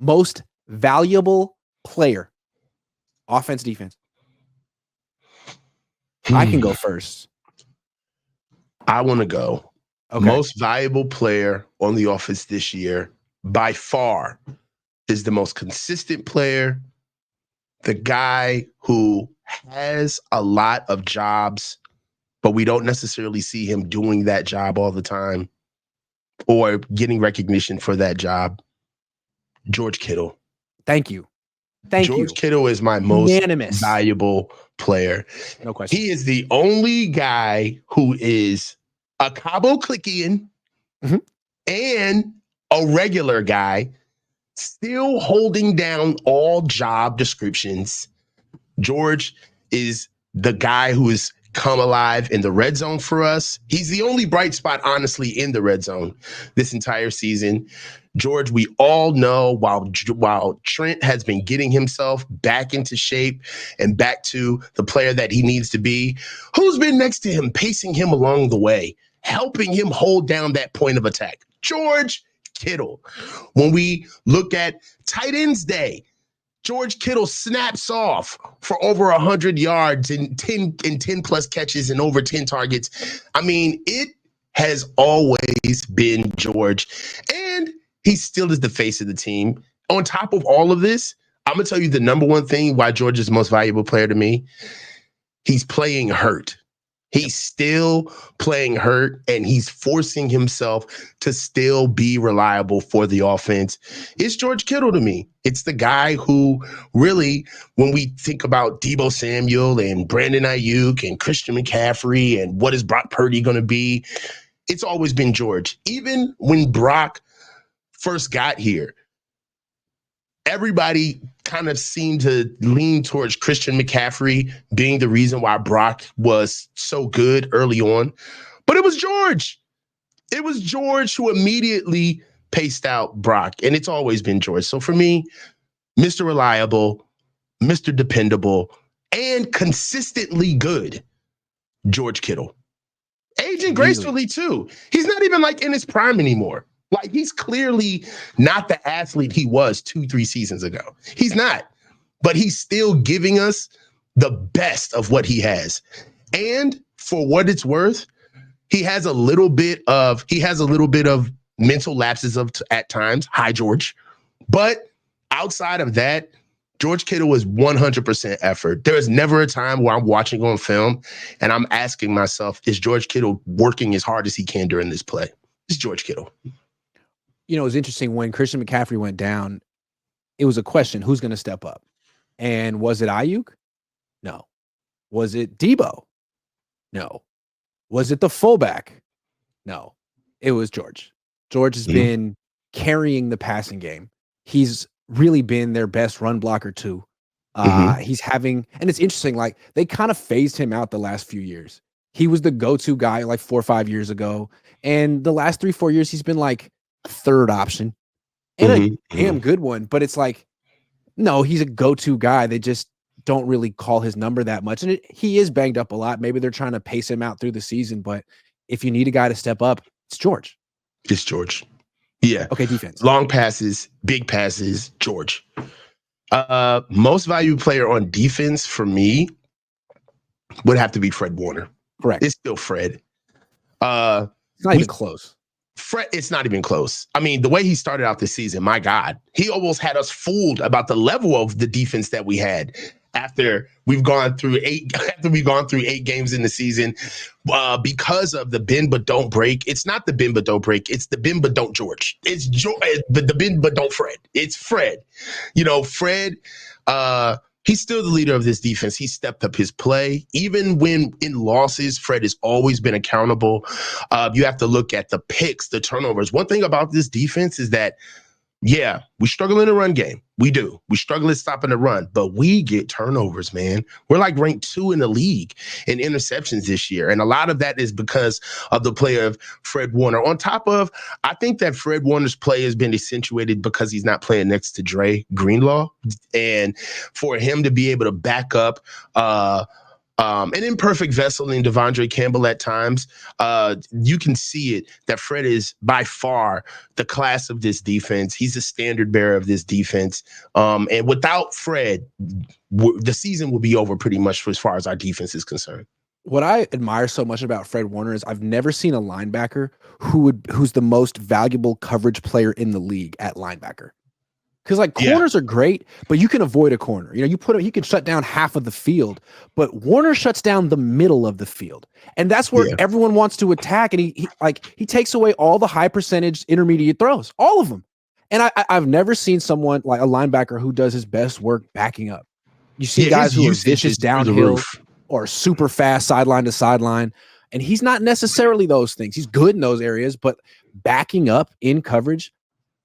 Most valuable player, offense, defense. I can go first. I want to go. Okay. Most valuable player on the offense this year, by far, is the most consistent player, the guy who has a lot of jobs, but we don't necessarily see him doing that job all the time or getting recognition for that job. George Kittle. Thank you. George Kittle is my most valuable player. No question. He is the only guy who is a Cabo Clickian and a regular guy, still holding down all job descriptions. George is the guy who has come alive in the red zone for us. He's the only bright spot, honestly, in the red zone this entire season. George, we all know while Trent has been getting himself back into shape and back to the player that he needs to be, who's been next to him, pacing him along the way, helping him hold down that point of attack? George Kittle. When we look at tight ends day, George Kittle snaps off for over 100 yards and 10 plus catches and over 10 targets. I mean, it has always been George, and he still is the face of the team. On top of all of this, I'm going to tell you the number one thing why George is the most valuable player to me. He's playing hurt. He's still playing hurt, and he's forcing himself to still be reliable for the offense. It's George Kittle to me. It's the guy who really, when we think about Deebo Samuel and Brandon Ayuk and Christian McCaffrey and what is Brock Purdy going to be, it's always been George. Even when Brock first got here, everybody kind of seemed to lean towards Christian McCaffrey being the reason why Brock was so good early on. But it was George. It was George who immediately paced out Brock, and it's always been George. So for me, Mr. Reliable, Mr. Dependable, and consistently good, George Kittle. Aging gracefully, too. He's not even like in his prime anymore. Like, he's clearly not the athlete he was 2-3 seasons ago. He's not. But he's still giving us the best of what he has. And for what it's worth, he has a little bit of mental lapses at times. Hi, George. But outside of that, George Kittle was 100% effort. There is never a time where I'm watching on film and I'm asking myself, is George Kittle working as hard as he can during this play? It's George Kittle. You know, it was interesting when Christian McCaffrey went down, it was a question, who's going to step up? And was it Ayuk? No. Was it Deebo? No. Was it the fullback? No. It was George. George has been carrying the passing game. He's really been their best run blocker too. He's having, and it's interesting, like they kind of phased him out the last few years. He was the go-to guy like 4 or 5 years ago. And the last 3-4 years, he's been like third option and a damn good one. But it's like, no, he's a go-to guy. They just don't really call his number that much. And he is banged up a lot. Maybe they're trying to pace him out through the season. But if you need a guy to step up, it's George. It's George. Yeah. Okay, defense. Long passes, big passes, George. Most valuable player on defense for me would have to be Fred Warner. Correct. It's still Fred. It's not even close. Fred, it's not even close. I mean, the way he started out this season, my God, he almost had us fooled about the level of the defense that we had after we've gone through 8 games in the season because of the bend but don't break. It's not the bend but don't break. It's the bend but don't George. It's the bend but don't Fred. It's Fred. You know, Fred, he's still the leader of this defense. He stepped up his play. Even when in losses, Fred has always been accountable. You have to look at the picks, the turnovers. One thing about this defense is that, yeah, we struggle in the run game. We do. We struggle at stopping the run, but we get turnovers, man. We're like ranked 2 in the league in interceptions this year. And a lot of that is because of the play of Fred Warner. On top of, I think that Fred Warner's play has been accentuated because he's not playing next to Dre Greenlaw. And for him to be able to back up An imperfect vessel in Devondre Campbell at times. You can see it that Fred is by far the class of this defense. He's the standard bearer of this defense. And without Fred, the season will be over pretty much as far as our defense is concerned. What I admire so much about Fred Warner is I've never seen a linebacker who's the most valuable coverage player in the league at linebacker. Because like corners are great, but you can avoid a corner. You know, he can shut down half of the field, but Warner shuts down the middle of the field, and that's where everyone wants to attack. And he takes away all the high percentage intermediate throws, all of them. And I've never seen someone like a linebacker who does his best work backing up. You see guys who are vicious downhill or super fast sideline to sideline, and he's not necessarily those things. He's good in those areas, but backing up in coverage.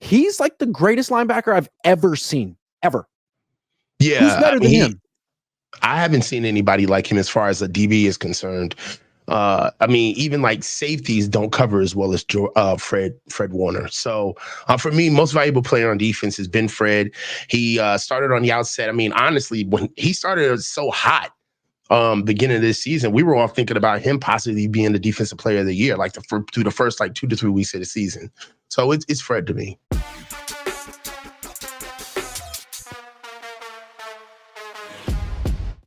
He's like the greatest linebacker I've ever seen, ever. Yeah. Who's better than him? I haven't seen anybody like him as far as a DB is concerned. I mean, even like safeties don't cover as well as Fred Warner. So for me, most valuable player on defense has been Fred. He started on the outset. I mean, honestly, when he started so hot, beginning of this season, we were all thinking about him possibly being the defensive player of the year, like through the first like 2 to 3 weeks of the season. So it's Fred to me.